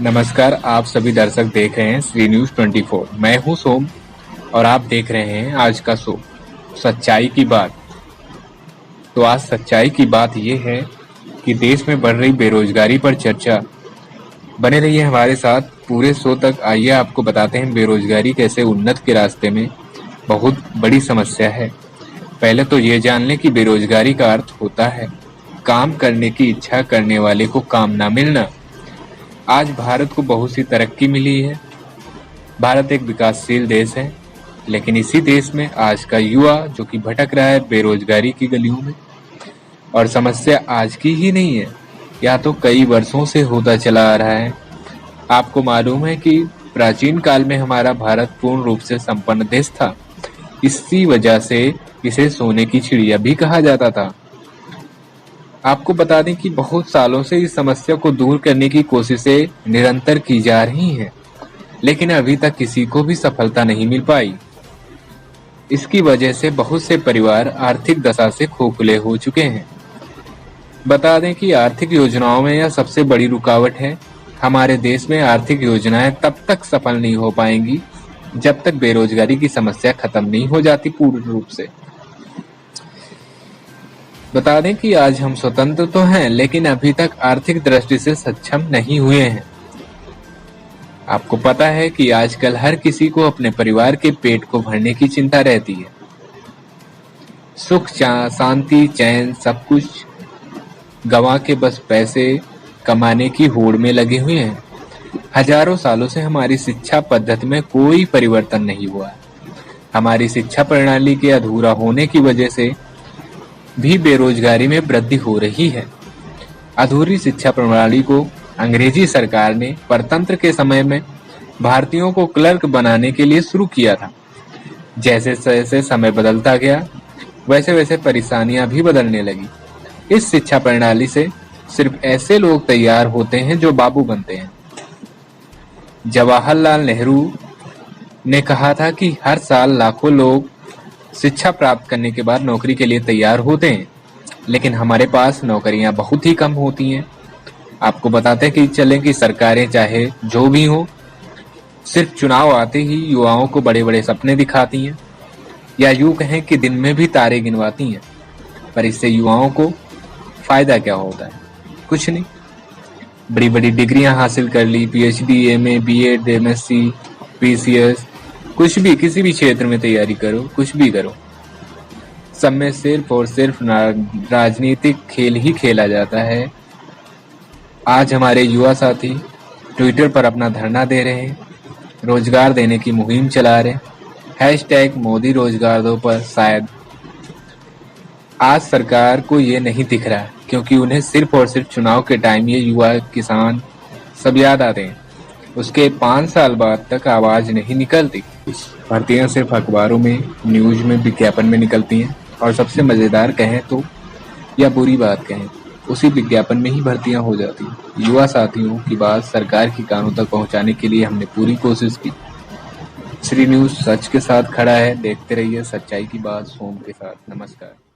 नमस्कार, आप सभी दर्शक देख रहे हैं श्री न्यूज़ 24। मैं हूं सोम और आप देख रहे हैं आज का शो सच्चाई की बात। तो आज सच्चाई की बात ये है कि देश में बढ़ रही बेरोजगारी पर चर्चा। बने रहिए हमारे साथ पूरे शो तक। आइए आपको बताते हैं बेरोजगारी कैसे उन्नति के रास्ते में बहुत बड़ी समस्या है। पहले तो ये जान लें कि बेरोजगारी का अर्थ होता है काम करने की इच्छा करने वाले को काम ना मिलना। आज भारत को बहुत सी तरक्की मिली है। भारत एक विकासशील देश है, लेकिन इसी देश में आज का युवा जो कि भटक रहा है बेरोजगारी की गलियों में। और समस्या आज की ही नहीं है, या तो कई वर्षों से होता चला आ रहा है। आपको मालूम है कि प्राचीन काल में हमारा भारत पूर्ण रूप से संपन्न देश था। इसी वजह से इसे सोने की चिड़िया भी कहा जाता था। आपको बता दें कि बहुत सालों से इस समस्या को दूर करने की कोशिशें निरंतर की जा रही हैं, लेकिन अभी तक किसी को भी सफलता नहीं मिल पाई। इसकी वजह से बहुत से परिवार आर्थिक दशा से खोखले हो चुके हैं। बता दें कि आर्थिक योजनाओं में यह सबसे बड़ी रुकावट है। हमारे देश में आर्थिक योजनाएं तब तक सफल नहीं हो पाएंगी जब तक बेरोजगारी की समस्या खत्म नहीं हो जाती पूर्ण रूप से। बता दें कि आज हम स्वतंत्र तो हैं, लेकिन अभी तक आर्थिक दृष्टि से सक्षम नहीं हुए हैं। आपको पता है कि आजकल हर किसी को अपने परिवार के पेट को भरने की चिंता रहती है। सुख शांति चैन सब कुछ गंवा के बस पैसे कमाने की होड़ में लगे हुए हैं। हजारों सालों से हमारी शिक्षा पद्धति में कोई परिवर्तन नहीं हुआ। हमारी शिक्षा प्रणाली के अधूरा होने की वजह से भी बेरोजगारी में वृद्धि हो रही है। अधूरी शिक्षा प्रणाली को अंग्रेजी सरकार ने परतंत्र के समय में भारतीयों को क्लर्क बनाने के लिए शुरू किया था। जैसे जैसे समय बदलता गया, वैसे वैसे परेशानियां भी बदलने लगी। इस शिक्षा प्रणाली से सिर्फ ऐसे लोग तैयार होते हैं जो बाबू बनते हैं। जवाहरलाल नेहरू ने कहा था कि हर साल लाखों लोग शिक्षा प्राप्त करने के बाद नौकरी के लिए तैयार होते हैं, लेकिन हमारे पास नौकरियां बहुत ही कम होती हैं। आपको बताते कि चलें कि सरकारें चाहे जो भी हो, सिर्फ चुनाव आते ही युवाओं को बड़े बड़े सपने दिखाती हैं, या यूं कहें कि दिन में भी तारे गिनवाती हैं। पर इससे युवाओं को फायदा क्या होता है? कुछ नहीं। बड़ी बड़ी डिग्रियां हासिल कर ली, PhD, MA, BEd, MSc, PCS, कुछ भी किसी भी क्षेत्र में तैयारी करो, कुछ भी करो, सब में सिर्फ और सिर्फ राजनीतिक खेल ही खेला जाता है। आज हमारे युवा साथी ट्विटर पर अपना धरना दे रहे हैं, रोजगार देने की मुहिम चला रहे हैं। #मोदी रोजगार दो पर शायद आज सरकार को ये नहीं दिख रहा, क्योंकि उन्हें सिर्फ और सिर्फ चुनाव के टाइम ये युवा किसान सब याद आते हैं। उसके 5 साल बाद तक आवाज नहीं निकलती। भर्तियां सिर्फ अखबारों में, न्यूज में, विज्ञापन में निकलती हैं। और सबसे मजेदार कहें तो, या बुरी बात कहें, उसी विज्ञापन में ही भर्तियां हो जाती हैं। युवा साथियों की बात सरकार की कानों तक पहुंचाने के लिए हमने पूरी कोशिश की। श्री न्यूज सच के साथ खड़ा है। देखते रहिए सच्चाई की बात सोम के साथ। नमस्कार।